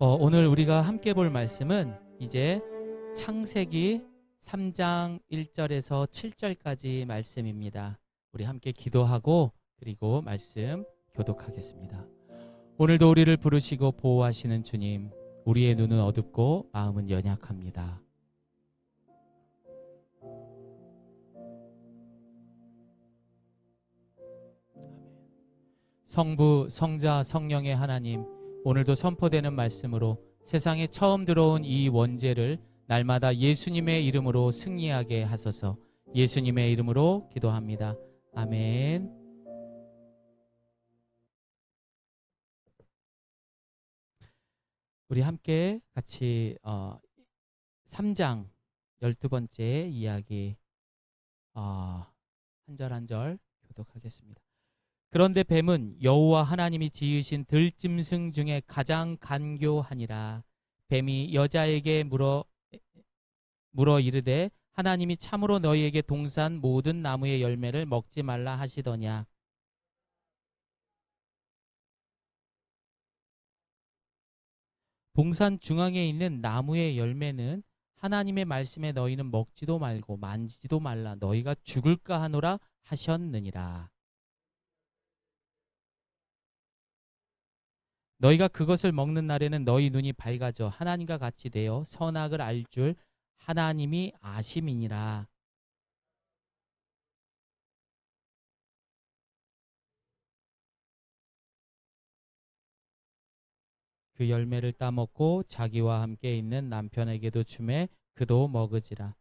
오늘 우리가 함께 볼 말씀은 이제 창세기 3장 1절에서 7절까지 말씀입니다. 우리 함께 기도하고 그리고 말씀 교독하겠습니다. 오늘도 우리를 부르시고 보호하시는 주님, 우리의 눈은 어둡고 마음은 연약합니다. 성부, 성자, 성령의 하나님, 오늘도 선포되는 말씀으로 세상에 처음 들어온 이 원죄를 날마다 예수님의 이름으로 승리하게 하소서. 예수님의 이름으로 기도합니다. 아멘. 우리 함께 같이 3장 12번째 이야기 한 절 한 절 교독하겠습니다. 그런데 뱀은 여호와 하나님이 지으신 들짐승 중에 가장 간교하니라. 뱀이 여자에게 물어 이르되 하나님이 참으로 너희에게 동산 모든 나무의 열매를 먹지 말라 하시더냐. 동산 중앙에 있는 나무의 열매는 하나님의 말씀에 너희는 먹지도 말고 만지지도 말라 너희가 죽을까 하노라 하셨느니라. 너희가 그것을 먹는 날에는 너희 눈이 밝아져 하나님과 같이 되어 선악을 알 줄 하나님이 아심이니라. 그 열매를 따먹고 자기와 함께 있는 남편에게도 주매 그도 먹으지라.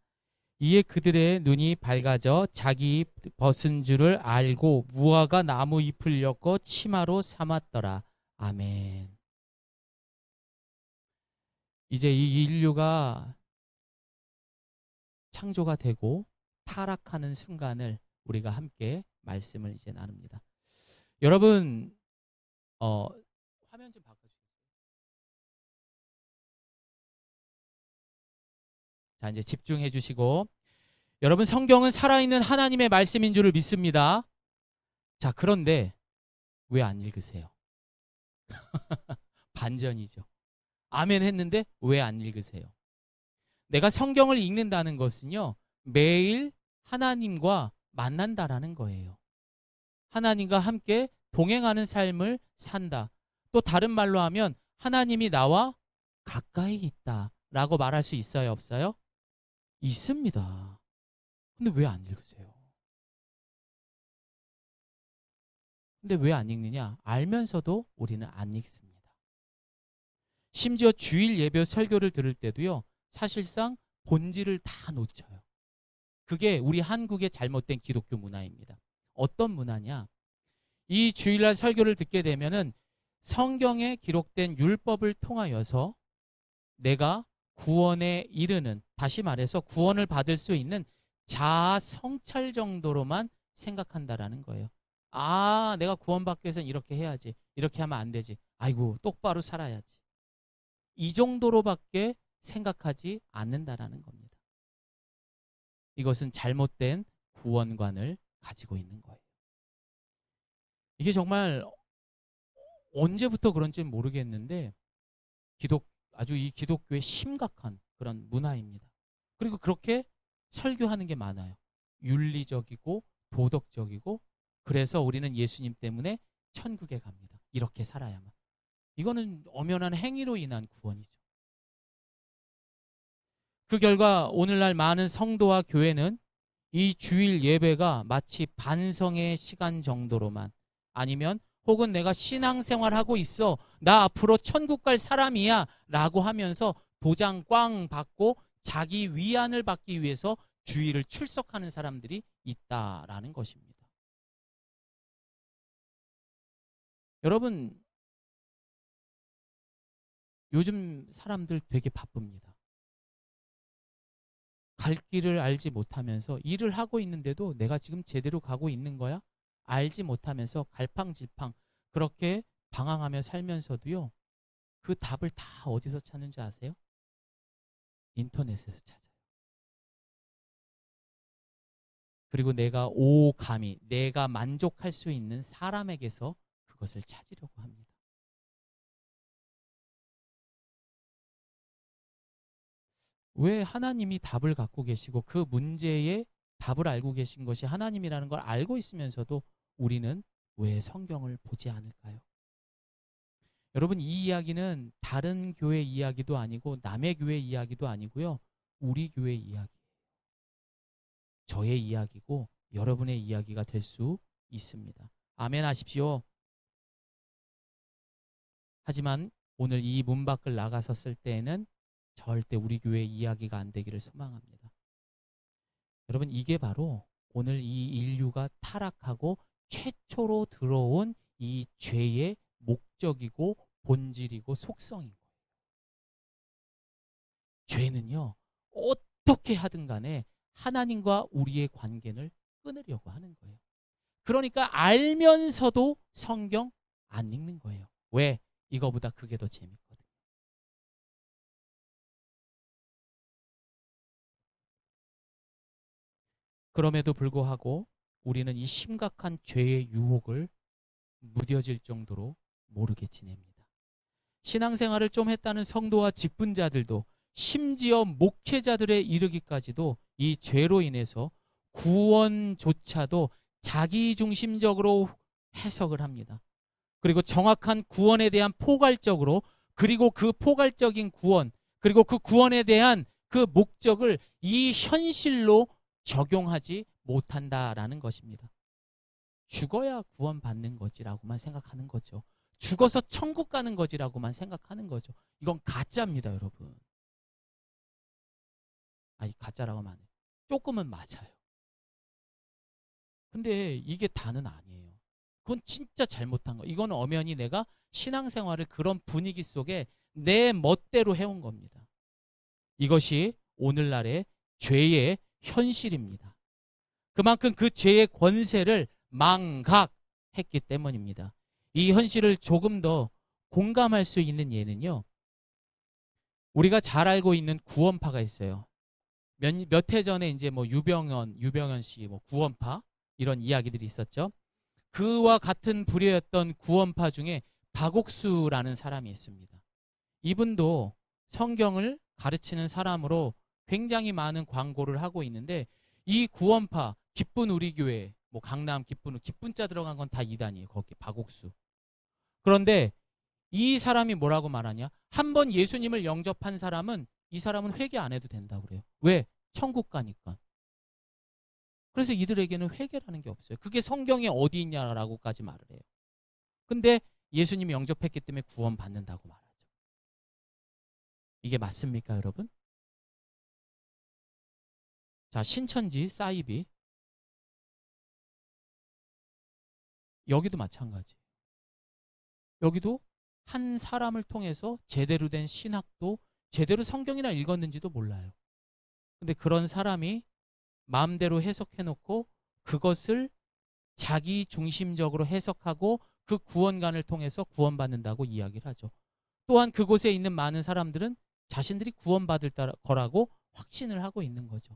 이에 그들의 눈이 밝아져 자기 벗은 줄을 알고 무화과 나무 잎을 엮어 치마로 삼았더라. 아멘. 이제 이 인류가 창조가 되고 타락하는 순간을 우리가 함께 말씀을 이제 나눕니다. 여러분, 화면 좀 바꿔주세요. 자, 이제 집중해 주시고, 여러분, 성경은 살아있는 하나님의 말씀인 줄을 믿습니다. 자, 그런데 왜 안 읽으세요? 반전이죠. 아멘 했는데 왜 안 읽으세요? 내가 성경을 읽는다는 것은요, 매일 하나님과 만난다라는 거예요. 하나님과 함께 동행하는 삶을 산다. 또 다른 말로 하면 하나님이 나와 가까이 있다라고 말할 수 있어요, 없어요? 있습니다. 근데 왜 안 읽으세요? 근데 왜 안 읽느냐? 알면서도 우리는 안 읽습니다. 심지어 주일 예배 설교를 들을 때도요, 사실상 본질을 다 놓쳐요. 그게 우리 한국의 잘못된 기독교 문화입니다. 어떤 문화냐? 이 주일날 설교를 듣게 되면은 성경에 기록된 율법을 통하여서 내가 구원에 이르는, 다시 말해서 구원을 받을 수 있는 자아 성찰 정도로만 생각한다라는 거예요. 아, 내가 구원받기 위해서는 이렇게 해야지. 이렇게 하면 안 되지. 아이고, 똑바로 살아야지. 이 정도로밖에 생각하지 않는다라는 겁니다. 이것은 잘못된 구원관을 가지고 있는 거예요. 이게 정말 언제부터 그런지는 모르겠는데 아주 이 기독교의 심각한 그런 문화입니다. 그리고 그렇게 설교하는 게 많아요. 윤리적이고 도덕적이고, 그래서 우리는 예수님 때문에 천국에 갑니다. 이렇게 살아야만. 이거는 엄연한 행위로 인한 구원이죠. 그 결과 오늘날 많은 성도와 교회는 이 주일 예배가 마치 반성의 시간 정도로만, 아니면 혹은 내가 신앙생활하고 있어, 나 앞으로 천국 갈 사람이야 라고 하면서 도장 꽝 받고 자기 위안을 받기 위해서 주일을 출석하는 사람들이 있다라는 것입니다. 여러분, 요즘 사람들 되게 바쁩니다. 갈 길을 알지 못하면서 일을 하고 있는데도 내가 지금 제대로 가고 있는 거야? 알지 못하면서 갈팡질팡 그렇게 방황하며 살면서도요, 그 답을 다 어디서 찾는지 아세요? 인터넷에서 찾아요. 그리고 내가 만족할 수 있는 사람에게서 그것을 찾으려고 합니다. 왜 하나님이 답을 갖고 계시고 그 문제의 답을 알고 계신 것이 하나님이라는 걸 알고 있으면서도 우리는 왜 성경을 보지 않을까요? 여러분, 이 이야기는 다른 교회 이야기도 아니고 남의 교회 이야기도 아니고요. 우리 교회 이야기. 저의 이야기고 여러분의 이야기가 될 수 있습니다. 아멘 하십시오. 하지만 오늘 이 문 밖을 나가섰을 때에는 절대 우리 교회 이야기가 안 되기를 소망합니다. 여러분, 이게 바로 오늘 이 인류가 타락하고 최초로 들어온 이 죄의 목적이고 본질이고 속성인 거예요. 죄는요, 어떻게 하든 간에 하나님과 우리의 관계를 끊으려고 하는 거예요. 그러니까 알면서도 성경 안 읽는 거예요. 왜? 이거보다 그게 더 재밌거든요. 그럼에도 불구하고 우리는 이 심각한 죄의 유혹을 무뎌질 정도로 모르게 지냅니다. 신앙생활을 좀 했다는 성도와 직분자들도 심지어 목회자들에 이르기까지도 이 죄로 인해서 구원조차도 자기중심적으로 해석을 합니다. 그리고 정확한 구원에 대한 포괄적으로, 그리고 그 포괄적인 구원, 그리고 그 구원에 대한 그 목적을 이 현실로 적용하지 못한다라는 것입니다. 죽어야 구원받는 거지라고만 생각하는 거죠. 죽어서 천국 가는 거지라고만 생각하는 거죠. 이건 가짜입니다, 여러분. 아니, 가짜라고 하면 안 해요. 조금은 맞아요. 근데 이게 다는 아니에요. 그건 진짜 잘못한 거. 이건 엄연히 내가 신앙생활을 그런 분위기 속에 내 멋대로 해온 겁니다. 이것이 오늘날의 죄의 현실입니다. 그만큼 그 죄의 권세를 망각했기 때문입니다. 이 현실을 조금 더 공감할 수 있는 예는요, 우리가 잘 알고 있는 구원파가 있어요. 몇 해 전에 이제 뭐 유병현 씨 뭐 구원파 이런 이야기들이 있었죠. 그와 같은 부류였던 구원파 중에 박옥수라는 사람이 있습니다. 이분도 성경을 가르치는 사람으로 굉장히 많은 광고를 하고 있는데, 이 구원파 기쁜 우리 교회 뭐 강남 기쁜 자 들어간 건 다 이단이에요. 거기 박옥수. 그런데 이 사람이 뭐라고 말하냐? 한 번 예수님을 영접한 사람은 이 사람은 회개 안 해도 된다고 그래요. 왜? 천국 가니까. 그래서 이들에게는 회개라는 게 없어요. 그게 성경에 어디 있냐라고까지 말을 해요. 근데 예수님이 영접했기 때문에 구원받는다고 말하죠. 이게 맞습니까, 여러분? 자, 신천지 사이비, 여기도 마찬가지. 여기도 한 사람을 통해서 제대로 된 신학도, 제대로 성경이나 읽었는지도 몰라요. 근데 그런 사람이 마음대로 해석해놓고 그것을 자기 중심적으로 해석하고 그 구원관을 통해서 구원받는다고 이야기를 하죠. 또한 그곳에 있는 많은 사람들은 자신들이 구원받을 거라고 확신을 하고 있는 거죠.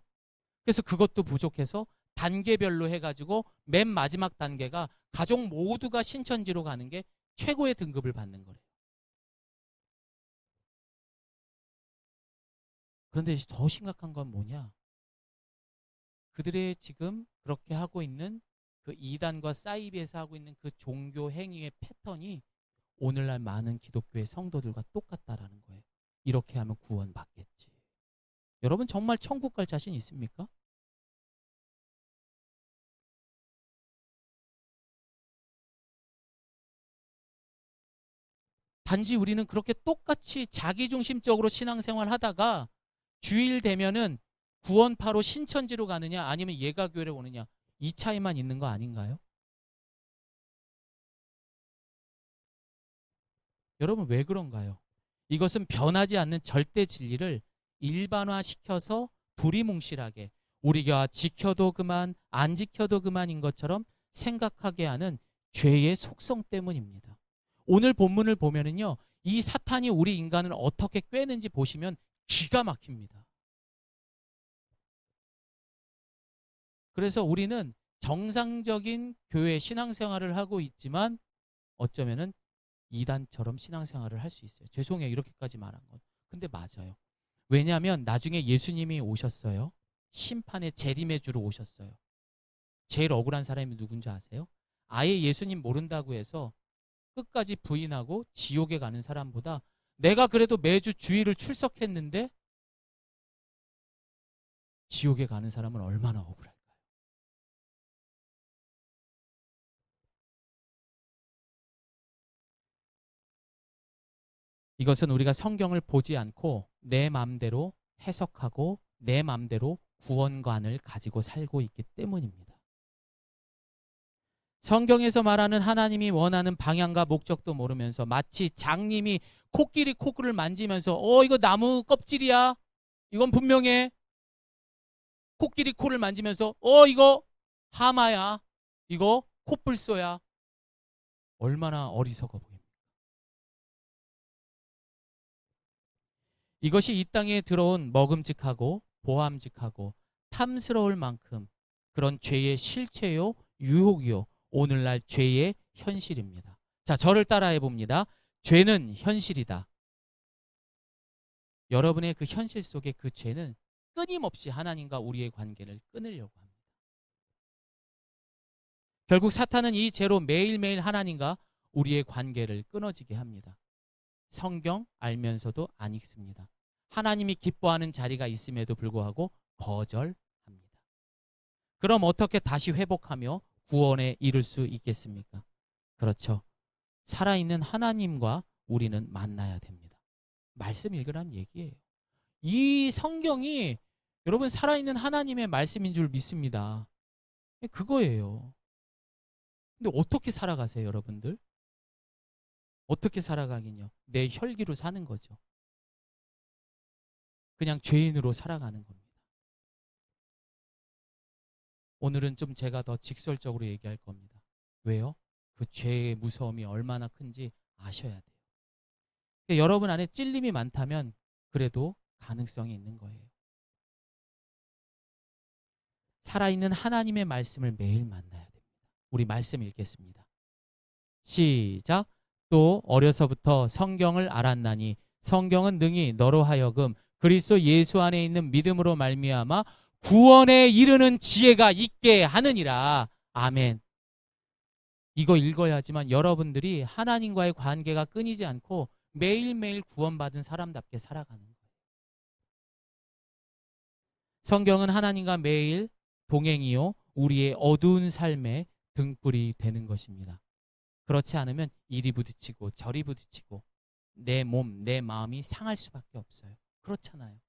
그래서 그것도 부족해서 단계별로 해가지고 맨 마지막 단계가 가족 모두가 신천지로 가는 게 최고의 등급을 받는 거래요. 그런데 더 심각한 건 뭐냐? 그들의 지금 그렇게 하고 있는 그 이단과 사이비에서 하고 있는 그 종교 행위의 패턴이 오늘날 많은 기독교의 성도들과 똑같다라는 거예요. 이렇게 하면 구원받겠지. 여러분, 정말 천국 갈 자신 있습니까? 단지 우리는 그렇게 똑같이 자기중심적으로 신앙생활 하다가 주일 되면은 구원파로 신천지로 가느냐 아니면 예가교회로 오느냐, 이 차이만 있는 거 아닌가요? 여러분, 왜 그런가요? 이것은 변하지 않는 절대 진리를 일반화시켜서 두리뭉실하게 우리가 지켜도 그만 안 지켜도 그만인 것처럼 생각하게 하는 죄의 속성 때문입니다. 오늘 본문을 보면은요, 이 사탄이 우리 인간을 어떻게 꿰는지 보시면 기가 막힙니다. 그래서 우리는 정상적인 교회 신앙생활을 하고 있지만 어쩌면은 이단처럼 신앙생활을 할 수 있어요. 죄송해요, 이렇게까지 말한 건. 근데 맞아요. 왜냐하면 나중에 예수님이 오셨어요. 심판의 재림의 주로 오셨어요. 제일 억울한 사람이 누군지 아세요? 아예 예수님 모른다고 해서 끝까지 부인하고 지옥에 가는 사람보다 내가 그래도 매주 주일을 출석했는데 지옥에 가는 사람은 얼마나 억울할까요? 이것은 우리가 성경을 보지 않고 내 마음대로 해석하고 내 마음대로 구원관을 가지고 살고 있기 때문입니다. 성경에서 말하는 하나님이 원하는 방향과 목적도 모르면서 마치 장님이 코끼리 코를 만지면서 이거 나무 껍질이야. 이건 분명해. 코끼리 코를 만지면서 이거 하마야. 이거 코뿔소야. 얼마나 어리석어 보입니까? 이것이 이 땅에 들어온 먹음직하고 보암직하고 탐스러울 만큼 그런 죄의 실체요, 유혹이요, 오늘날 죄의 현실입니다. 자, 저를 따라해 봅니다. 죄는 현실이다. 여러분의 그 현실 속에 그 죄는 끊임없이 하나님과 우리의 관계를 끊으려고 합니다. 결국 사탄은 이 죄로 매일매일 하나님과 우리의 관계를 끊어지게 합니다. 성경 알면서도 안 읽습니다. 하나님이 기뻐하는 자리가 있음에도 불구하고 거절합니다. 그럼 어떻게 다시 회복하며 구원에 이를 수 있겠습니까? 그렇죠. 살아있는 하나님과 우리는 만나야 됩니다. 말씀 읽으란 얘기예요. 이 성경이 여러분 살아있는 하나님의 말씀인 줄 믿습니다. 그거예요. 근데 어떻게 살아가세요, 여러분들? 어떻게 살아가긴요? 내 혈기로 사는 거죠. 그냥 죄인으로 살아가는 겁니다. 오늘은 좀 제가 더 직설적으로 얘기할 겁니다. 왜요? 그 죄의 무서움이 얼마나 큰지 아셔야 돼요. 그러니까 여러분 안에 찔림이 많다면 그래도 가능성이 있는 거예요. 살아있는 하나님의 말씀을 매일 만나야 됩니다. 우리 말씀 읽겠습니다. 시작. 또 어려서부터 성경을 알았나니 성경은 능히 너로 하여금 그리스도 예수 안에 있는 믿음으로 말미암아 구원에 이르는 지혜가 있게 하느니라. 아멘. 이거 읽어야지만 여러분들이 하나님과의 관계가 끊이지 않고 매일매일 구원받은 사람답게 살아가는 거예요. 성경은 하나님과 매일 동행이요 우리의 어두운 삶의 등불이 되는 것입니다. 그렇지 않으면 이리 부딪히고 저리 부딪히고 내 몸, 내 마음이 상할 수밖에 없어요. 그렇잖아요.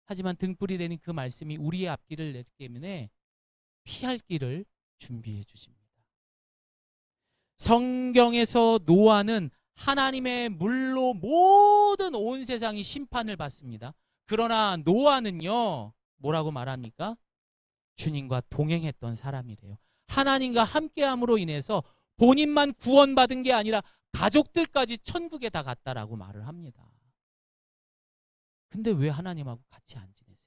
하지만 등불이 되는 그 말씀이 우리의 앞길을 내기 때문에 피할 길을 준비해 주십니다. 성경에서 노아는 하나님의 물로 모든 온 세상이 심판을 받습니다. 그러나 노아는요, 뭐라고 말합니까? 주님과 동행했던 사람이래요. 하나님과 함께함으로 인해서 본인만 구원받은 게 아니라 가족들까지 천국에 다 갔다라고 말을 합니다. 근데 왜 하나님하고 같이 안 지내세요?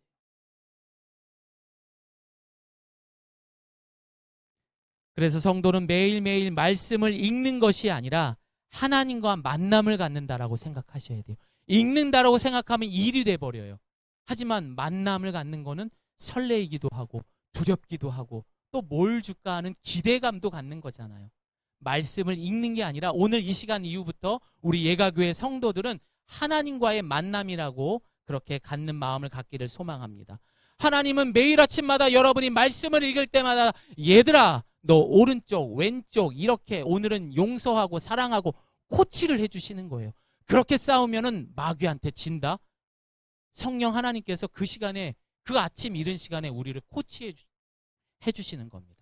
그래서 성도는 매일매일 말씀을 읽는 것이 아니라 하나님과 만남을 갖는다라고 생각하셔야 돼요. 읽는다라고 생각하면 일이 돼버려요. 하지만 만남을 갖는 거는 설레이기도 하고 두렵기도 하고 또 뭘 줄까 하는 기대감도 갖는 거잖아요. 말씀을 읽는 게 아니라 오늘 이 시간 이후부터 우리 예가교회 성도들은 하나님과의 만남이라고 그렇게 갖는 마음을 갖기를 소망합니다. 하나님은 매일 아침마다 여러분이 말씀을 읽을 때마다 얘들아 너 오른쪽 왼쪽 이렇게 오늘은 용서하고 사랑하고 코치를 해주시는 거예요. 그렇게 싸우면은 마귀한테 진다. 성령 하나님께서 그 시간에 그 아침 이른 시간에 우리를 코치해 주시는 겁니다.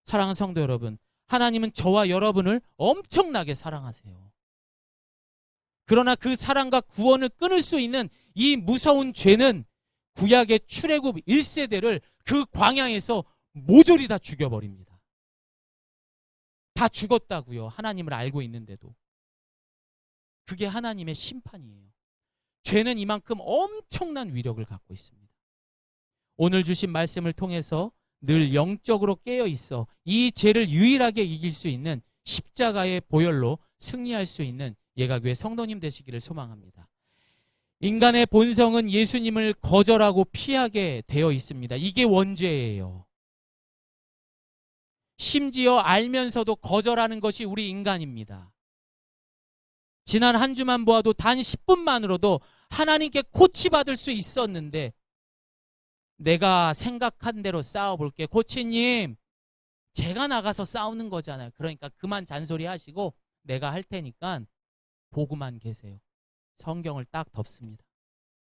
사랑하는 성도 여러분, 하나님은 저와 여러분을 엄청나게 사랑하세요. 그러나 그 사랑과 구원을 끊을 수 있는 이 무서운 죄는 구약의 출애굽 1세대를 그 광야에서 모조리 다 죽여버립니다. 다 죽었다고요. 하나님을 알고 있는데도. 그게 하나님의 심판이에요. 죄는 이만큼 엄청난 위력을 갖고 있습니다. 오늘 주신 말씀을 통해서 늘 영적으로 깨어 있어 이 죄를 유일하게 이길 수 있는 십자가의 보혈로 승리할 수 있는 예가교회 성도님 되시기를 소망합니다. 인간의 본성은 예수님을 거절하고 피하게 되어 있습니다. 이게 원죄예요. 심지어 알면서도 거절하는 것이 우리 인간입니다. 지난 한 주만 보아도 단 10분만으로도 하나님께 코치받을 수 있었는데, 내가 생각한 대로 싸워볼게. 코치님, 제가 나가서 싸우는 거잖아요. 그러니까 그만 잔소리 하시고 내가 할 테니까 보고만 계세요. 성경을 딱 덮습니다.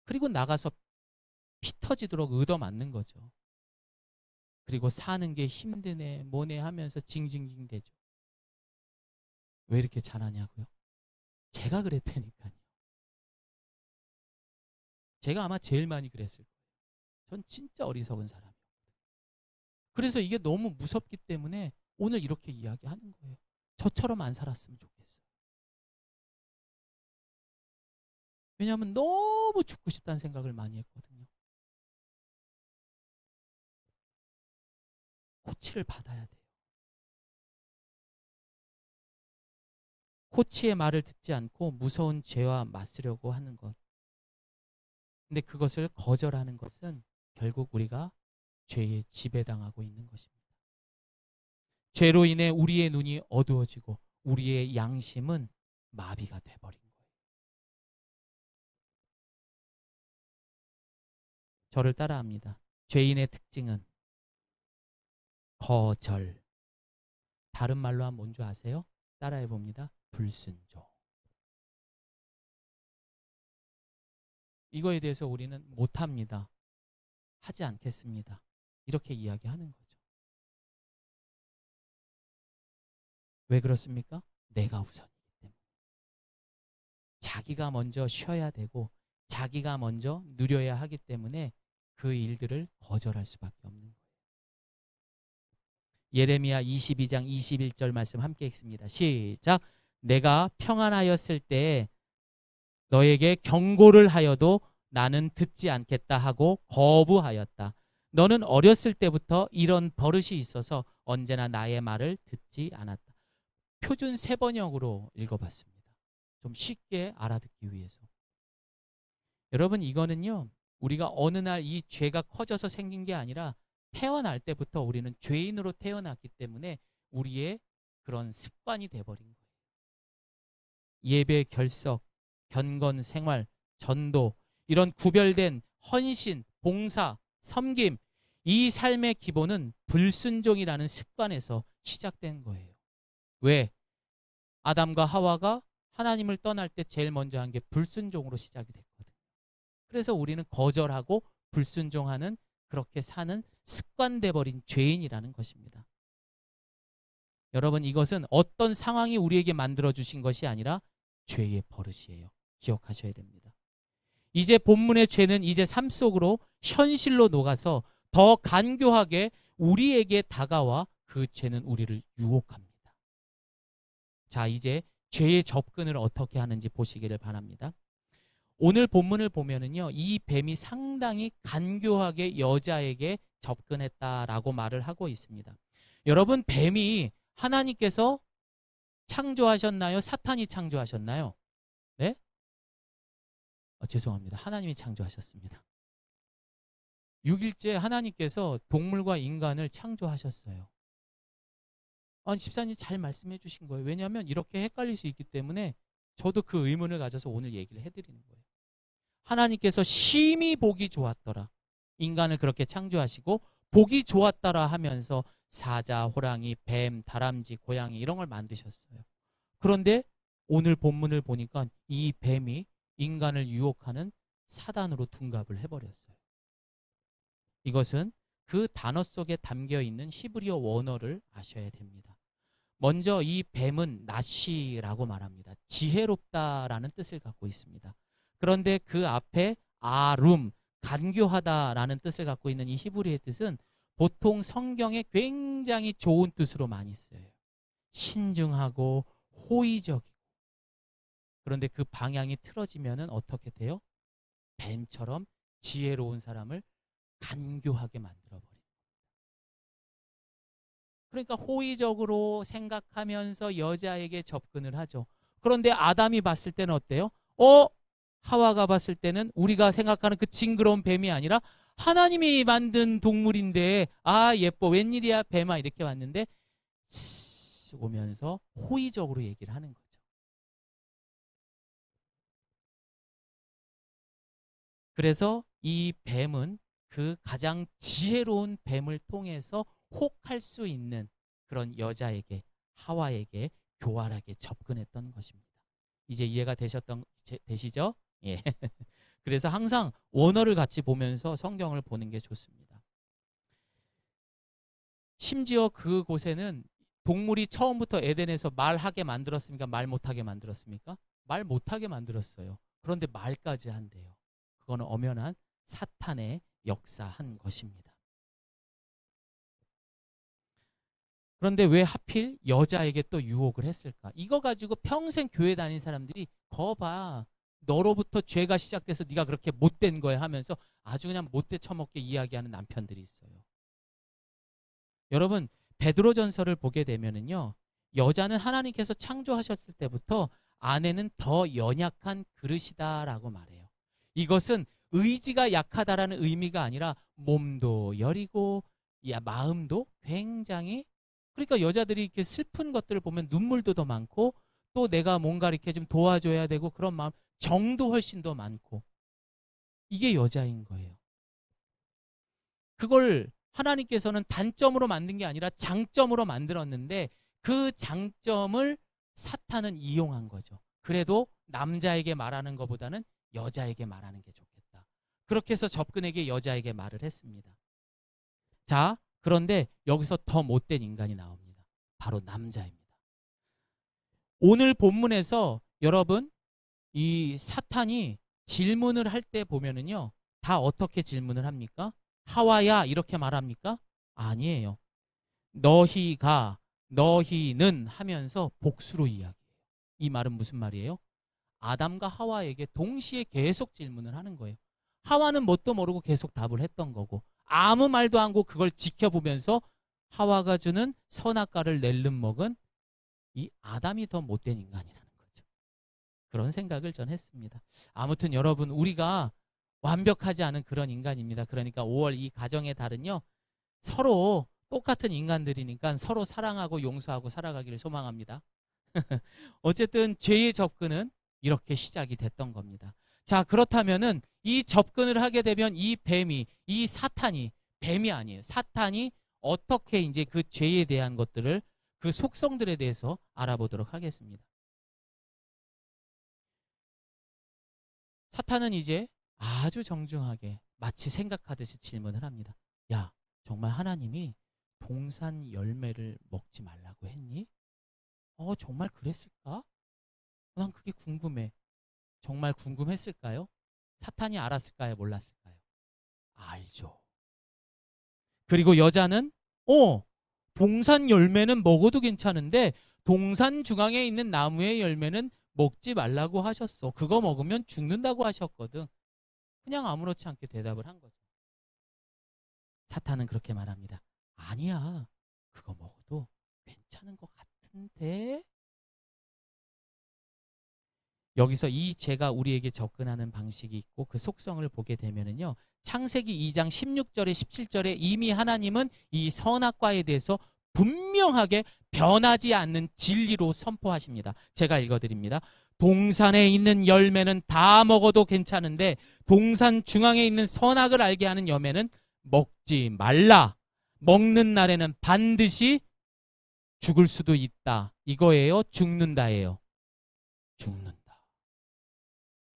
그리고 나가서 피 터지도록 얻어맞는 거죠. 그리고 사는 게 힘드네 뭐네 하면서 징징징 대죠. 왜 이렇게 잘하냐고요? 제가 그랬다니까요. 제가 아마 제일 많이 그랬을 거예요. 전 진짜 어리석은 사람이에요. 그래서 이게 너무 무섭기 때문에 오늘 이렇게 이야기하는 거예요. 저처럼 안 살았으면 좋겠어요. 왜냐하면 너무 죽고 싶다는 생각을 많이 했거든요. 코치를 받아야 돼요. 코치의 말을 듣지 않고 무서운 죄와 맞서려고 하는 것. 근데 그것을 거절하는 것은 결국 우리가 죄에 지배당하고 있는 것입니다. 죄로 인해 우리의 눈이 어두워지고 우리의 양심은 마비가 돼버린 거예요. 저를 따라합니다. 죄인의 특징은 거절. 다른 말로 하면 뭔 줄 아세요? 따라해 봅니다. 불순종. 이거에 대해서 우리는 못합니다. 하지 않겠습니다. 이렇게 이야기하는 거죠. 왜 그렇습니까? 내가 우선이기 때문에. 자기가 먼저 쉬어야 되고 자기가 먼저 누려야 하기 때문에 그 일들을 거절할 수밖에 없는 거예요. 예레미야 22장 21절 말씀 함께 읽습니다. 시작. 내가 평안하였을 때 너에게 경고를 하여도 나는 듣지 않겠다 하고 거부하였다. 너는 어렸을 때부터 이런 버릇이 있어서 언제나 나의 말을 듣지 않았다. 표준 세번역으로 읽어봤습니다. 좀 쉽게 알아듣기 위해서. 여러분, 이거는요, 우리가 어느 날 이 죄가 커져서 생긴 게 아니라 태어날 때부터 우리는 죄인으로 태어났기 때문에 우리의 그런 습관이 돼버린 거예요. 예배 결석, 견건 생활, 전도, 이런 구별된 헌신, 봉사, 섬김, 이 삶의 기본은 불순종이라는 습관에서 시작된 거예요. 왜? 아담과 하와가 하나님을 떠날 때 제일 먼저 한 게 불순종으로 시작이 됐거든요. 그래서 우리는 거절하고 불순종하는, 그렇게 사는 습관돼 버린 죄인이라는 것입니다. 여러분, 이것은 어떤 상황이 우리에게 만들어 주신 것이 아니라 죄의 버릇이에요. 기억하셔야 됩니다. 이제 본문의 죄는 이제 삶 속으로 현실로 녹아서 더 간교하게 우리에게 다가와 그 죄는 우리를 유혹합니다. 자, 이제 죄의 접근을 어떻게 하는지 보시기를 바랍니다. 오늘 본문을 보면은요, 이 뱀이 상당히 간교하게 여자에게 접근했다라고 말을 하고 있습니다. 여러분, 뱀이 하나님께서 창조하셨나요? 사탄이 창조하셨나요? 네? 죄송합니다. 하나님이 창조하셨습니다. 6일째 하나님께서 동물과 인간을 창조하셨어요. 아니, 집사님 잘 말씀해 주신 거예요. 왜냐하면 이렇게 헷갈릴 수 있기 때문에 저도 그 의문을 가져서 오늘 얘기를 해드리는 거예요. 하나님께서 심히 보기 좋았더라. 인간을 그렇게 창조하시고 보기 좋았더라 하면서 사자, 호랑이, 뱀, 다람쥐, 고양이 이런 걸 만드셨어요. 그런데 오늘 본문을 보니까 이 뱀이 인간을 유혹하는 사단으로 둔갑을 해버렸어요. 이것은 그 단어 속에 담겨있는 히브리어 원어를 아셔야 됩니다. 먼저 이 뱀은 나시라고 말합니다. 지혜롭다라는 뜻을 갖고 있습니다. 그런데 그 앞에 아룸, 간교하다라는 뜻을 갖고 있는 이 히브리의 뜻은 보통 성경에 굉장히 좋은 뜻으로 많이 쓰여요. 신중하고 호의적이고. 그런데 그 방향이 틀어지면은 어떻게 돼요? 뱀처럼 지혜로운 사람을 간교하게 만들어버립니다. 그러니까 호의적으로 생각하면서 여자에게 접근을 하죠. 그런데 아담이 봤을 때는 어때요? 하와가 봤을 때는 우리가 생각하는 그 징그러운 뱀이 아니라 하나님이 만든 동물인데 아 예뻐 웬일이야 뱀아 이렇게 왔는데 오면서 호의적으로 얘기를 하는 거죠. 그래서 이 뱀은 그 가장 지혜로운 뱀을 통해서 혹할 수 있는 그런 여자에게 하와에게 교활하게 접근했던 것입니다. 이제 이해가 되시죠? 예. 그래서 항상 원어를 같이 보면서 성경을 보는 게 좋습니다. 심지어 그곳에는 동물이 처음부터 에덴에서 말하게 만들었습니까? 말 못하게 만들었습니까? 말 못하게 만들었어요. 그런데 말까지 한대요. 그거는 엄연한 사탄의 역사한 것입니다. 그런데 왜 하필 여자에게 또 유혹을 했을까? 이거 가지고 평생 교회 다닌 사람들이 거봐 너로부터 죄가 시작돼서 네가 그렇게 못된 거야 하면서 아주 그냥 못돼 처먹게 이야기하는 남편들이 있어요. 여러분 베드로전서를 보게 되면은요 여자는 하나님께서 창조하셨을 때부터 아내는 더 연약한 그릇이다라고 말해요. 이것은 의지가 약하다라는 의미가 아니라 몸도 여리고 마음도 굉장히 그러니까 여자들이 이렇게 슬픈 것들을 보면 눈물도 더 많고 또 내가 뭔가 이렇게 좀 도와줘야 되고 그런 마음 정도 훨씬 더 많고 이게 여자인 거예요. 그걸 하나님께서는 단점으로 만든 게 아니라 장점으로 만들었는데 그 장점을 사탄은 이용한 거죠. 그래도 남자에게 말하는 것보다는 여자에게 말하는 게 좋겠다. 그렇게 해서 접근에게 여자에게 말을 했습니다. 자, 그런데 여기서 더 못된 인간이 나옵니다. 바로 남자입니다. 오늘 본문에서 여러분 이 사탄이 질문을 할 때 보면은요 다 어떻게 질문을 합니까? 하와야 이렇게 말합니까? 아니에요. 너희가 너희는 하면서 복수로 이야기해요. 이 말은 무슨 말이에요? 아담과 하와에게 동시에 계속 질문을 하는 거예요. 하와는 뭣도 모르고 계속 답을 했던 거고 아무 말도 안 하고 그걸 지켜보면서 하와가 주는 선악과를 낼름 먹은 이 아담이 더 못된 인간이라는 거죠. 그런 생각을 전 했습니다. 아무튼 여러분 우리가 완벽하지 않은 그런 인간입니다. 그러니까 5월 이 가정의 달은요. 서로 똑같은 인간들이니까 서로 사랑하고 용서하고 살아가기를 소망합니다. 어쨌든 죄의 접근은 이렇게 시작이 됐던 겁니다. 자, 그렇다면은 이 접근을 하게 되면 이 뱀이, 이 사탄이, 뱀이 아니에요. 사탄이 어떻게 이제 그 죄에 대한 것들을 그 속성들에 대해서 알아보도록 하겠습니다. 사탄은 이제 아주 정중하게 마치 생각하듯이 질문을 합니다. 야, 정말 하나님이 동산 열매를 먹지 말라고 했니? 정말 그랬을까? 난 그게 궁금해. 정말 궁금했을까요? 사탄이 알았을까요? 몰랐을까요? 알죠. 그리고 여자는 동산 열매는 먹어도 괜찮은데 동산 중앙에 있는 나무의 열매는 먹지 말라고 하셨어. 그거 먹으면 죽는다고 하셨거든. 그냥 아무렇지 않게 대답을 한 거죠. 사탄은 그렇게 말합니다. 아니야. 그거 먹어도 괜찮은 것 같은데? 여기서 이 죄가 우리에게 접근하는 방식이 있고 그 속성을 보게 되면은요. 창세기 2장 16절에 17절에 이미 하나님은 이 선악과에 대해서 분명하게 변하지 않는 진리로 선포하십니다. 제가 읽어드립니다. 동산에 있는 열매는 다 먹어도 괜찮은데 동산 중앙에 있는 선악을 알게 하는 열매는 먹지 말라. 먹는 날에는 반드시 죽을 수도 있다. 이거예요? 죽는다예요? 죽는다.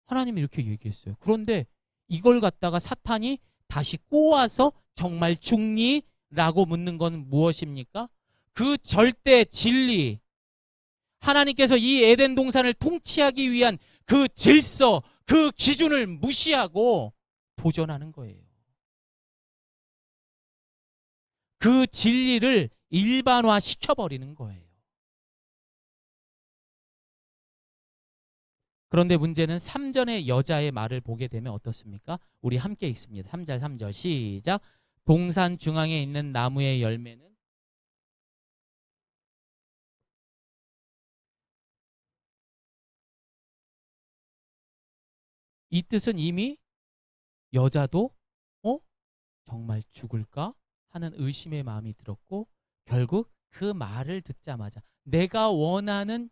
하나님이 이렇게 얘기했어요. 그런데 이걸 갖다가 사탄이 다시 꼬아서 정말 죽니? 라고 묻는 건 무엇입니까? 그 절대 진리, 하나님께서 이 에덴 동산을 통치하기 위한 그 질서, 그 기준을 무시하고 도전하는 거예요. 그 진리를 일반화 시켜버리는 거예요. 그런데 문제는 3절의 여자의 말을 보게 되면 어떻습니까? 우리 함께 읽습니다. 3절 시작. 동산 중앙에 있는 나무의 열매는 이 뜻은 이미 여자도 정말 죽을까 하는 의심의 마음이 들었고, 결국 그 말을 듣자마자 내가 원하는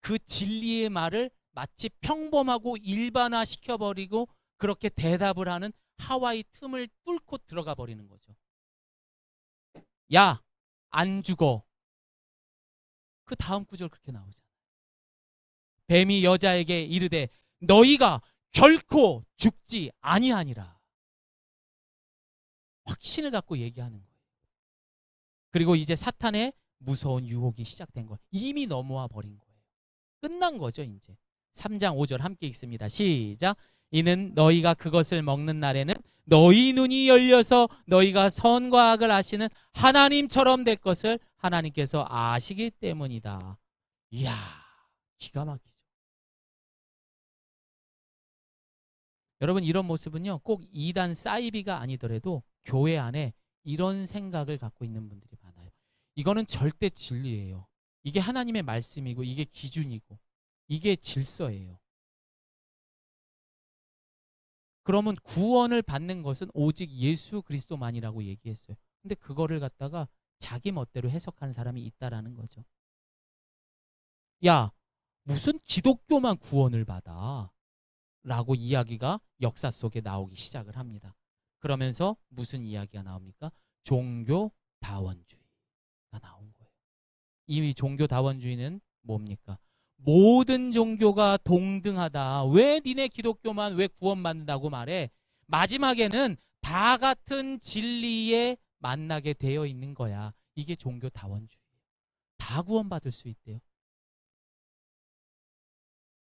그 진리의 말을 마치 평범하고 일반화시켜버리고 그렇게 대답을 하는 하와의 틈을 뚫고 들어가 버리는 거죠. 야, 안 죽어. 그 다음 구절 그렇게 나오잖아요. 뱀이 여자에게 이르되 너희가 결코 죽지 아니하니라. 확신을 갖고 얘기하는 거예요. 그리고 이제 사탄의 무서운 유혹이 시작된 거예요. 이미 넘어와 버린 거예요. 끝난 거죠, 이제. 3장 5절 함께 읽습니다. 시작. 이는 너희가 그것을 먹는 날에는 너희 눈이 열려서 너희가 선과 악을 아시는 하나님처럼 될 것을 하나님께서 아시기 때문이다. 이야, 기가 막히죠. 여러분, 이런 모습은요, 꼭 이단 사이비가 아니더라도 교회 안에 이런 생각을 갖고 있는 분들이 많아요. 이거는 절대 진리예요. 이게 하나님의 말씀이고 이게 기준이고 이게 질서예요. 그러면 구원을 받는 것은 오직 예수 그리스도만이라고 얘기했어요. 근데 그거를 갖다가 자기 멋대로 해석한 사람이 있다라는 거죠. 야, 무슨 기독교만 구원을 받아? 라고 이야기가 역사 속에 나오기 시작을 합니다. 그러면서 무슨 이야기가 나옵니까? 종교다원주의가 나온 거예요. 이 종교다원주의는 뭡니까? 모든 종교가 동등하다. 왜 니네 기독교만 왜 구원받는다고 말해? 마지막에는 다 같은 진리에 만나게 되어 있는 거야. 이게 종교다원주의예요. 다 구원받을 수 있대요.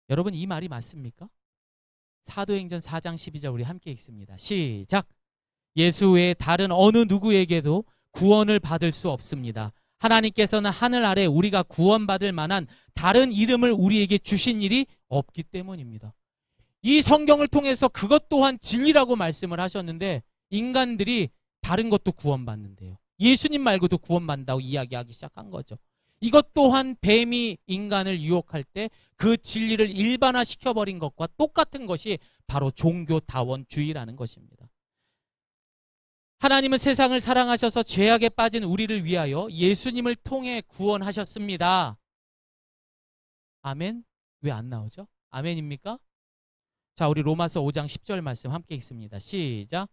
여러분, 이 말이 맞습니까? 사도행전 4장 12절 우리 함께 읽습니다. 시작. 예수 외에 다른 어느 누구에게도 구원을 받을 수 없습니다. 하나님께서는 하늘 아래 우리가 구원받을 만한 다른 이름을 우리에게 주신 일이 없기 때문입니다. 이 성경을 통해서 그것 또한 진리라고 말씀을 하셨는데 인간들이 다른 것도 구원받는데요. 예수님 말고도 구원받는다고 이야기하기 시작한 거죠. 이것 또한 뱀이 인간을 유혹할 때 그 진리를 일반화시켜버린 것과 똑같은 것이 바로 종교다원주의라는 것입니다. 하나님은 세상을 사랑하셔서 죄악에 빠진 우리를 위하여 예수님을 통해 구원하셨습니다. 아멘? 왜 안 나오죠? 아멘입니까? 자, 우리 로마서 5장 10절 말씀 함께 읽습니다. 시작.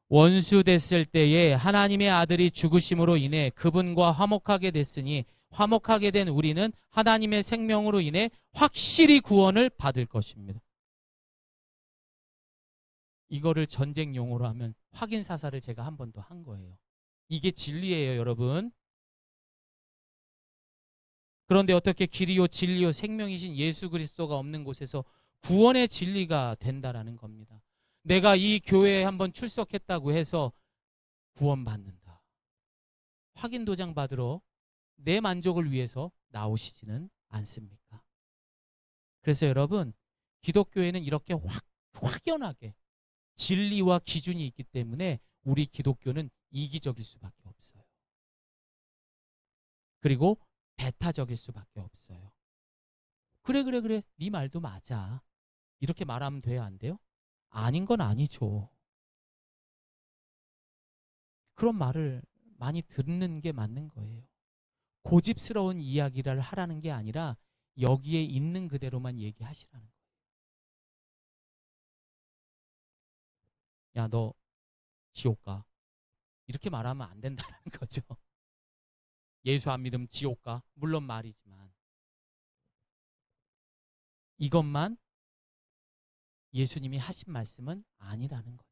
원수 됐을 때에 하나님의 아들이 죽으심으로 인해 그분과 화목하게 됐으니 화목하게 된 우리는 하나님의 생명으로 인해 확실히 구원을 받을 것입니다. 이거를 전쟁 용어로 하면 확인 사살을 제가 한 번 더 한 거예요. 이게 진리예요, 여러분. 그런데 어떻게 길이요 진리요 생명이신 예수 그리스도가 없는 곳에서 구원의 진리가 된다라는 겁니다. 내가 이 교회에 한번 출석했다고 해서 구원받는다. 확인 도장 받으러 내 만족을 위해서 나오시지는 않습니까? 그래서 여러분, 기독교에는 이렇게 확연하게 진리와 기준이 있기 때문에 우리 기독교는 이기적일 수밖에 없어요. 그리고 배타적일 수밖에 없어요. 그래 네 말도 맞아. 이렇게 말하면 돼요, 안 돼요? 아닌 건 아니죠. 그런 말을 많이 듣는 게 맞는 거예요. 고집스러운 이야기를 하라는 게 아니라 여기에 있는 그대로만 얘기하시라는 거예요. 야, 너 지옥 가. 이렇게 말하면 안 된다는 거죠. 예수 안 믿으면 지옥 가. 물론 말이지만 이것만 예수님이 하신 말씀은 아니라는 거죠.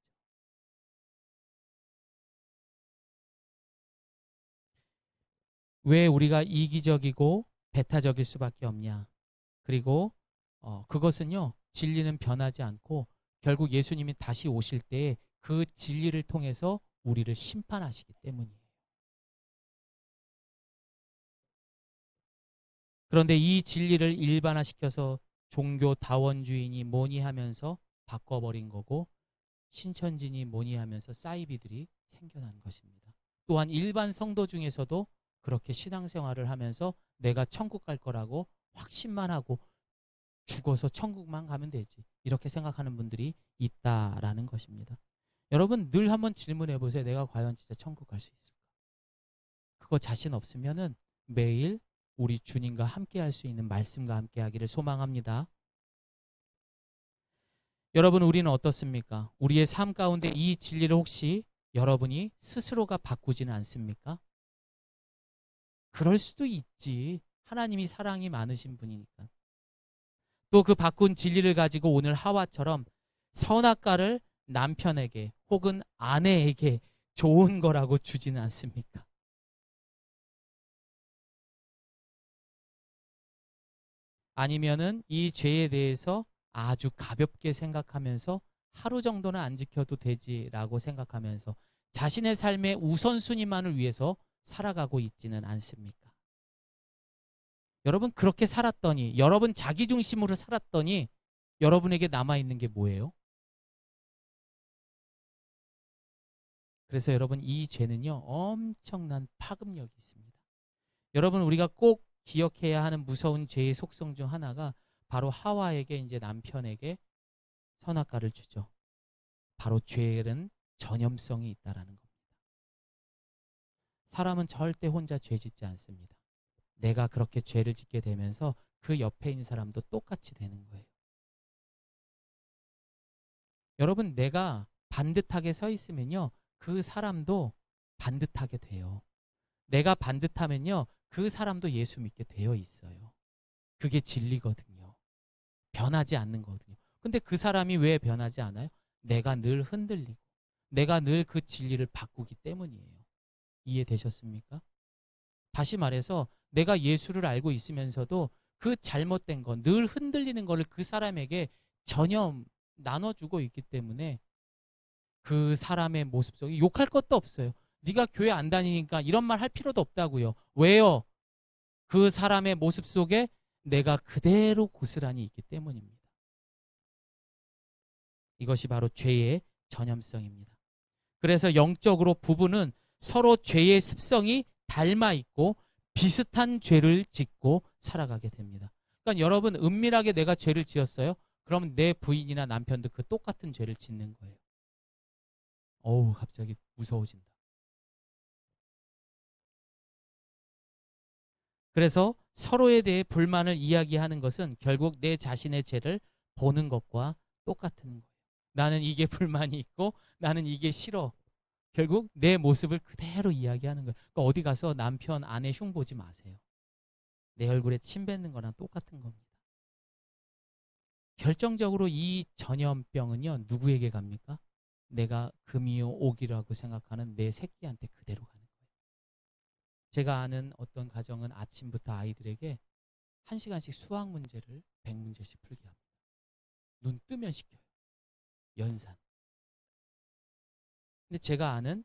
왜 우리가 이기적이고 배타적일 수밖에 없냐? 그리고 그것은요, 진리는 변하지 않고 결국 예수님이 다시 오실 때 그 진리를 통해서 우리를 심판하시기 때문이에요. 그런데 이 진리를 일반화시켜서 종교다원주의니 뭐니 하면서 바꿔버린 거고, 신천지니 뭐니 하면서 사이비들이 생겨난 것입니다. 또한 일반 성도 중에서도 그렇게 신앙생활을 하면서 내가 천국 갈 거라고 확신만 하고 죽어서 천국만 가면 되지. 이렇게 생각하는 분들이 있다라는 것입니다. 여러분 늘 한번 질문해 보세요. 내가 과연 진짜 천국 갈 수 있을까? 그거 자신 없으면은 매일 우리 주님과 함께 할 수 있는 말씀과 함께 하기를 소망합니다. 여러분 우리는 어떻습니까? 우리의 삶 가운데 이 진리를 혹시 여러분이 스스로가 바꾸지는 않습니까? 그럴 수도 있지. 하나님이 사랑이 많으신 분이니까. 또 그 바꾼 진리를 가지고 오늘 하와처럼 선악과를 남편에게 혹은 아내에게 좋은 거라고 주지는 않습니까? 아니면은 이 죄에 대해서 아주 가볍게 생각하면서 하루 정도는 안 지켜도 되지라고 생각하면서 자신의 삶의 우선순위만을 위해서 살아가고 있지는 않습니까? 여러분 그렇게 살았더니 여러분 자기중심으로 살았더니 여러분에게 남아있는 게 뭐예요? 그래서 여러분 이 죄는요 엄청난 파급력이 있습니다. 여러분 우리가 꼭 기억해야 하는 무서운 죄의 속성 중 하나가 바로 하와에게 이제 남편에게 선악과를 주죠. 바로 죄는 전염성이 있다라는 겁니다. 사람은 절대 혼자 죄 짓지 않습니다. 내가 그렇게 죄를 짓게 되면서 그 옆에 있는 사람도 똑같이 되는 거예요. 여러분 내가 반듯하게 서 있으면요 그 사람도 반듯하게 돼요. 내가 반듯하면요 그 사람도 예수 믿게 되어 있어요. 그게 진리거든요. 변하지 않는 거거든요. 근데 그 사람이 왜 변하지 않아요? 내가 늘 흔들리고 내가 늘 그 진리를 바꾸기 때문이에요. 이해되셨습니까? 다시 말해서 내가 예수를 알고 있으면서도 그 잘못된 거, 늘 흔들리는 거를 그 사람에게 전혀 나눠주고 있기 때문에 그 사람의 모습 속에 욕할 것도 없어요. 네가 교회 안 다니니까 이런 말 할 필요도 없다고요. 왜요? 그 사람의 모습 속에 내가 그대로 고스란히 있기 때문입니다. 이것이 바로 죄의 전염성입니다. 그래서 영적으로 부부는 서로 죄의 습성이 닮아 있고 비슷한 죄를 짓고 살아가게 됩니다. 그러니까 여러분 은밀하게 내가 죄를 지었어요. 그러면 내 부인이나 남편도 그 똑같은 죄를 짓는 거예요. 어우 갑자기 무서워진다. 그래서 서로에 대해 불만을 이야기하는 것은 결국 내 자신의 죄를 보는 것과 똑같은 거예요. 나는 이게 불만이 있고 나는 이게 싫어. 결국 내 모습을 그대로 이야기하는 거예요. 그러니까 어디 가서 남편, 아내 흉 보지 마세요. 내 얼굴에 침 뱉는 거랑 똑같은 겁니다. 결정적으로 이 전염병은요 누구에게 갑니까? 내가 금이요 옥이라고 생각하는 내 새끼한테 그대로 가는 거예요. 제가 아는 어떤 가정은 아침부터 아이들에게 1시간씩 수학 문제를 100문제씩 풀게 합니다. 눈 뜨면 시켜요. 연산. 근데 제가 아는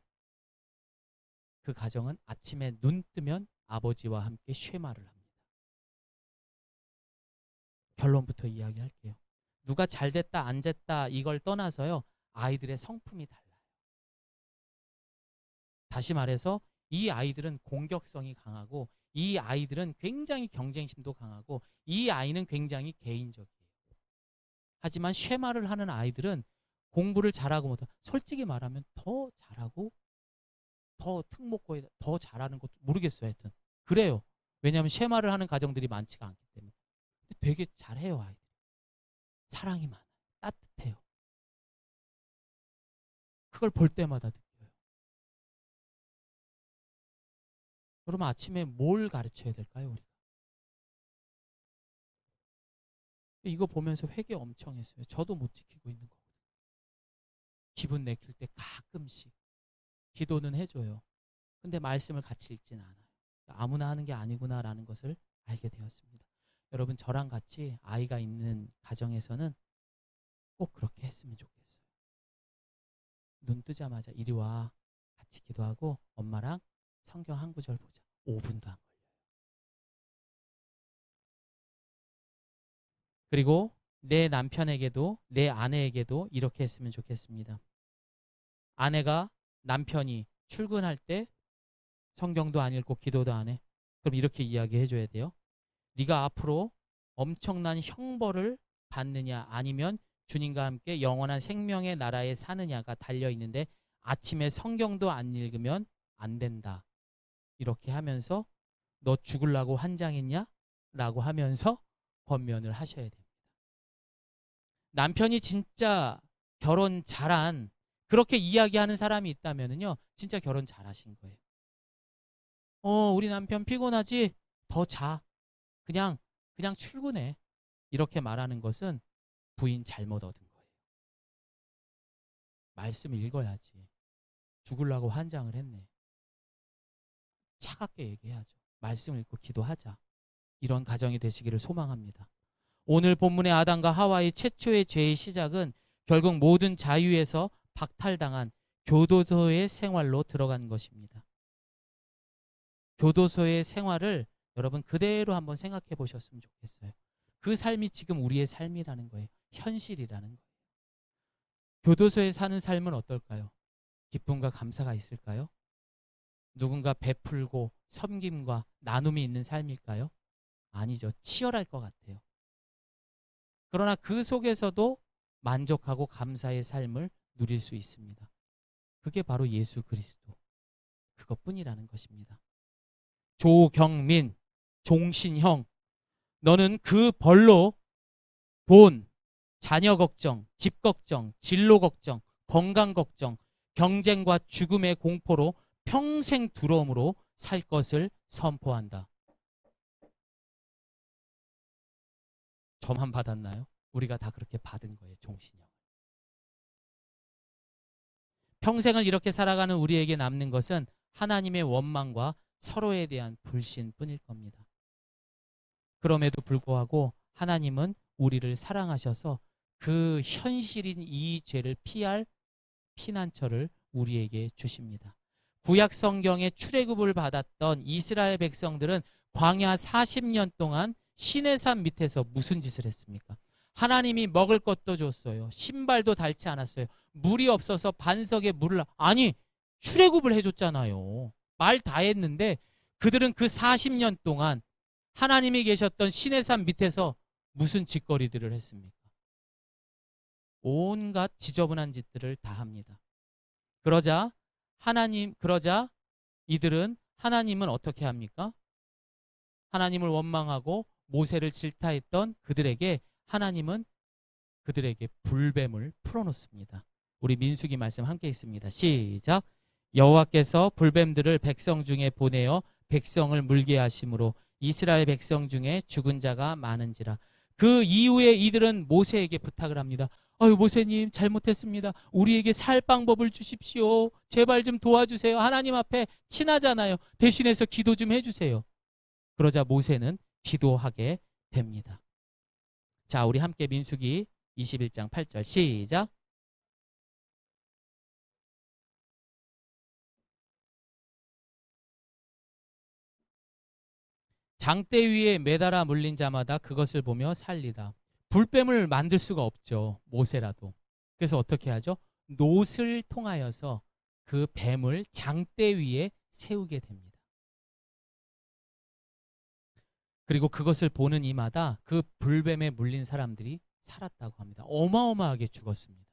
그 가정은 아침에 눈 뜨면 아버지와 함께 쉐마를 합니다. 결론부터 이야기할게요. 누가 잘 됐다 안 됐다 이걸 떠나서요. 아이들의 성품이 달라요. 다시 말해서 이 아이들은 공격성이 강하고 이 아이들은 굉장히 경쟁심도 강하고 이 아이는 굉장히 개인적이에요. 하지만 쉐마를 하는 아이들은 공부를 잘하고 못하고 솔직히 말하면 더 잘하고 더 특목고에 더 잘하는 것도 모르겠어요. 하여튼 그래요. 왜냐하면 쉐마를 하는 가정들이 많지가 않기 때문에. 근데 되게 잘해요. 아이들이. 사랑이 많아요. 따뜻해요. 그걸 볼 때마다 느껴요. 그러면 아침에 뭘 가르쳐야 될까요? 우리가? 이거 보면서 회개 엄청 했어요. 저도 못 지키고 있는 거거든요. 기분 내킬 때 가끔씩 기도는 해줘요. 근데 말씀을 같이 읽진 않아요. 아무나 하는 게 아니구나라는 것을 알게 되었습니다. 여러분 저랑 같이 아이가 있는 가정에서는 꼭 그렇게 했으면 좋겠어요. 눈 뜨자마자 이리 와. 같이 기도하고 엄마랑 성경 한 구절 보자. 5분도 안 걸려요. 그리고 내 남편에게도 내 아내에게도 이렇게 했으면 좋겠습니다. 아내가 남편이 출근할 때 성경도 안 읽고 기도도 안 해. 그럼 이렇게 이야기해 줘야 돼요. 네가 앞으로 엄청난 형벌을 받느냐 아니면 주님과 함께 영원한 생명의 나라에 사느냐가 달려 있는데 아침에 성경도 안 읽으면 안 된다. 이렇게 하면서 너 죽으려고 환장했냐? 라고 하면서 권면을 하셔야 됩니다. 남편이 진짜 결혼 잘한 그렇게 이야기하는 사람이 있다면요, 진짜 결혼 잘하신 거예요. 우리 남편 피곤하지? 더 자. 그냥 출근해. 이렇게 말하는 것은 부인 잘못 얻은 거예요. 말씀을 읽어야지. 죽으려고 환장을 했네. 차갑게 얘기해야죠. 말씀을 읽고 기도하자. 이런 가정이 되시기를 소망합니다. 오늘 본문의 아담과 하와의 최초의 죄의 시작은 결국 모든 자유에서 박탈당한 교도소의 생활로 들어간 것입니다. 교도소의 생활을 여러분 그대로 한번 생각해 보셨으면 좋겠어요. 그 삶이 지금 우리의 삶이라는 거예요. 현실이라는 거예요. 교도소에 사는 삶은 어떨까요? 기쁨과 감사가 있을까요? 누군가 베풀고 섬김과 나눔이 있는 삶일까요? 아니죠. 치열할 것 같아요. 그러나 그 속에서도 만족하고 감사의 삶을 누릴 수 있습니다. 그게 바로 예수 그리스도. 그것뿐이라는 것입니다. 조경민, 종신형, 너는 그 벌로 돈, 자녀 걱정, 집 걱정, 진로 걱정, 건강 걱정, 경쟁과 죽음의 공포로 평생 두려움으로 살 것을 선포한다. 저만 받았나요? 우리가 다 그렇게 받은 거예요. 종신형. 평생을 이렇게 살아가는 우리에게 남는 것은 하나님의 원망과 서로에 대한 불신뿐일 겁니다. 그럼에도 불구하고 하나님은 우리를 사랑하셔서 그 현실인 이 죄를 피할 피난처를 우리에게 주십니다. 구약 성경의 출애굽을 받았던 이스라엘 백성들은 광야 40년 동안 시내산 밑에서 무슨 짓을 했습니까? 하나님이 먹을 것도 줬어요. 신발도 닳지 않았어요. 물이 없어서 반석에 물을 출애굽을 해줬잖아요. 말 다 했는데 그들은 그 40년 동안 하나님이 계셨던 시내산 밑에서 무슨 짓거리들을 했습니까? 온갖 지저분한 짓들을 다 합니다. 그러자 이들은 하나님은 어떻게 합니까? 하나님을 원망하고 모세를 질타했던 그들에게 하나님은 그들에게 불뱀을 풀어놓습니다. 우리 민수기 말씀 함께 있습니다. 시작. 여호와께서 불뱀들을 백성 중에 보내어 백성을 물게 하심으로 이스라엘 백성 중에 죽은 자가 많은지라. 그 이후에 이들은 모세에게 부탁을 합니다. 아유, 모세님 잘못했습니다. 우리에게 살 방법을 주십시오. 제발 좀 도와주세요. 하나님 앞에 친하잖아요. 대신해서 기도 좀 해주세요. 그러자 모세는 기도하게 됩니다. 자, 우리 함께 민수기 21장 8절 시작. 장대 위에 매달아 물린 자마다 그것을 보며 살리다. 불뱀을 만들 수가 없죠. 모세라도. 그래서 어떻게 하죠? 놋을 통하여서 그 뱀을 장대 위에 세우게 됩니다. 그리고 그것을 보는 이마다 그 불뱀에 물린 사람들이 살았다고 합니다. 어마어마하게 죽었습니다.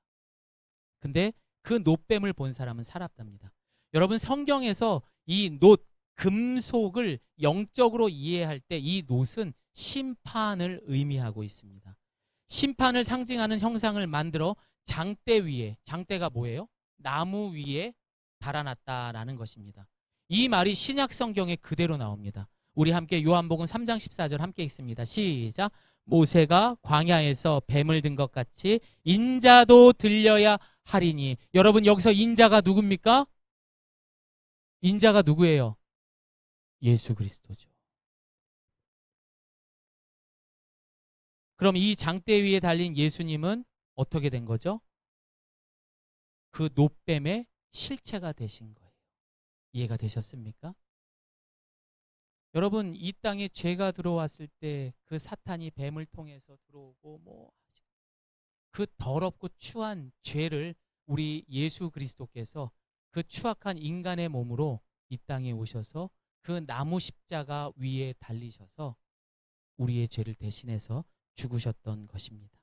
근데 그 놋뱀을 본 사람은 살았답니다. 여러분, 성경에서 이 놋, 금속을 영적으로 이해할 때 이 놋은 심판을 의미하고 있습니다. 심판을 상징하는 형상을 만들어 장대 위에, 장대가 뭐예요? 나무 위에 달아났다라는 것입니다. 이 말이 신약 성경에 그대로 나옵니다. 우리 함께 요한복음 3장 14절 함께 읽습니다. 시작. 모세가 광야에서 뱀을 든 것 같이 인자도 들려야 하리니. 여러분, 여기서 인자가 누굽니까? 인자가 누구예요? 예수 그리스도죠. 그럼 이 장대 위에 달린 예수님은 어떻게 된 거죠? 그 놋뱀의 실체가 되신 거예요. 이해가 되셨습니까? 여러분, 이 땅에 죄가 들어왔을 때 그 사탄이 뱀을 통해서 들어오고 그 더럽고 추한 죄를 우리 예수 그리스도께서 그 추악한 인간의 몸으로 이 땅에 오셔서 그 나무 십자가 위에 달리셔서 우리의 죄를 대신해서 죽으셨던 것입니다.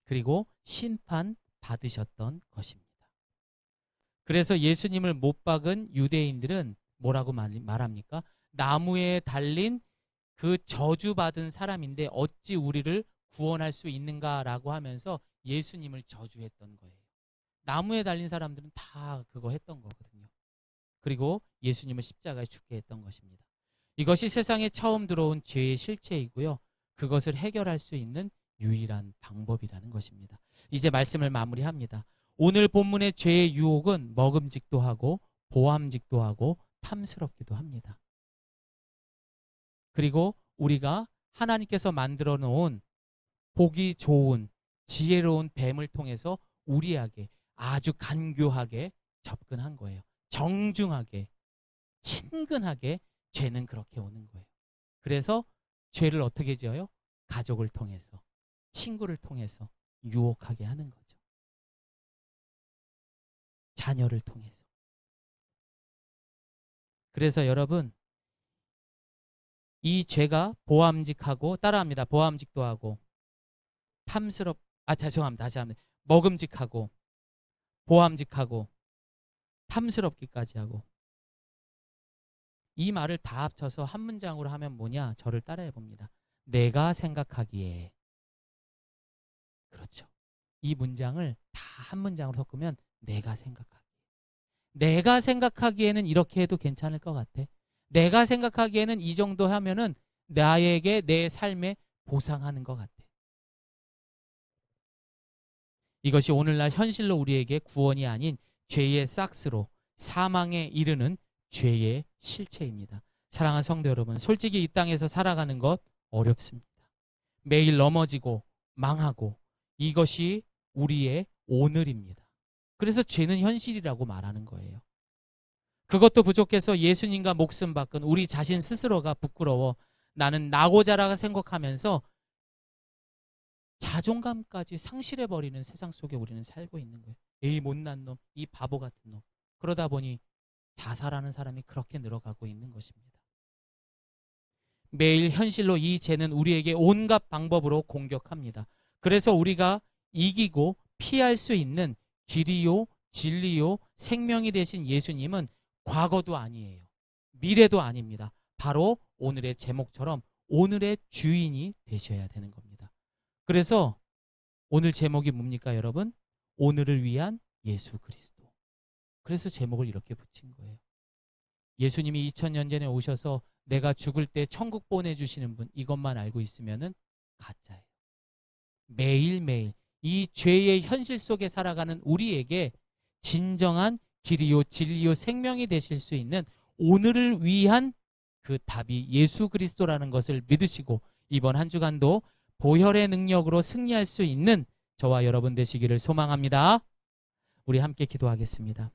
그리고 심판 받으셨던 것입니다. 그래서 예수님을 못 박은 유대인들은 뭐라고 말합니까? 나무에 달린 그 저주받은 사람인데 어찌 우리를 구원할 수 있는가라고 하면서 예수님을 저주했던 거예요. 나무에 달린 사람들은 다 그거 했던 거거든요. 그리고 예수님을 십자가에 죽게 했던 것입니다. 이것이 세상에 처음 들어온 죄의 실체이고요. 그것을 해결할 수 있는 유일한 방법이라는 것입니다. 이제 말씀을 마무리합니다. 오늘 본문의 죄의 유혹은 먹음직도 하고 보암직도 하고 탐스럽기도 합니다. 그리고 우리가 하나님께서 만들어 놓은 보기 좋은 지혜로운 뱀을 통해서 우리에게 아주 간교하게 접근한 거예요. 정중하게, 친근하게 죄는 그렇게 오는 거예요. 그래서 죄를 어떻게 지어요? 가족을 통해서, 친구를 통해서 유혹하게 하는 거죠. 자녀를 통해서. 그래서 여러분, 이 죄가 보암직하고, 따라합니다. 보암직도 하고 죄송합니다. 다시 합니다. 먹음직하고 보암직하고 탐스럽기까지 하고, 이 말을 다 합쳐서 한 문장으로 하면 뭐냐? 저를 따라해 봅니다. 내가 생각하기에. 그렇죠. 이 문장을 다 한 문장으로 섞으면 내가 생각하기에. 내가 생각하기에는 이렇게 해도 괜찮을 것 같아. 내가 생각하기에는 이 정도 하면은 나에게 내 삶에 보상하는 것 같아. 이것이 오늘날 현실로 우리에게 구원이 아닌 죄의 싹스로 사망에 이르는 죄의 실체입니다. 사랑하는 성도 여러분, 솔직히 이 땅에서 살아가는 것 어렵습니다. 매일 넘어지고 망하고, 이것이 우리의 오늘입니다. 그래서 죄는 현실이라고 말하는 거예요. 그것도 부족해서 예수님과 목숨 바꾼 우리 자신 스스로가 부끄러워 나는 나고자라고 생각하면서 자존감까지 상실해버리는 세상 속에 우리는 살고 있는 거예요. 에이 못난 놈, 이 바보 같은 놈. 그러다 보니 자살하는 사람이 그렇게 늘어가고 있는 것입니다. 매일 현실로 이 죄는 우리에게 온갖 방법으로 공격합니다. 그래서 우리가 이기고 피할 수 있는 길이요, 진리요, 생명이 되신 예수님은 과거도 아니에요. 미래도 아닙니다. 바로 오늘의 제목처럼 오늘의 주인이 되셔야 되는 겁니다. 그래서 오늘 제목이 뭡니까, 여러분? 오늘을 위한 예수 그리스도. 그래서 제목을 이렇게 붙인 거예요. 예수님이 2000년 전에 오셔서 내가 죽을 때 천국 보내주시는 분, 이것만 알고 있으면은 가짜예요. 매일매일 이 죄의 현실 속에 살아가는 우리에게 진정한 길이요, 진리요, 생명이 되실 수 있는 오늘을 위한 그 답이 예수 그리스도라는 것을 믿으시고 이번 한 주간도 보혈의 능력으로 승리할 수 있는 저와 여러분 되시기를 소망합니다. 우리 함께 기도하겠습니다.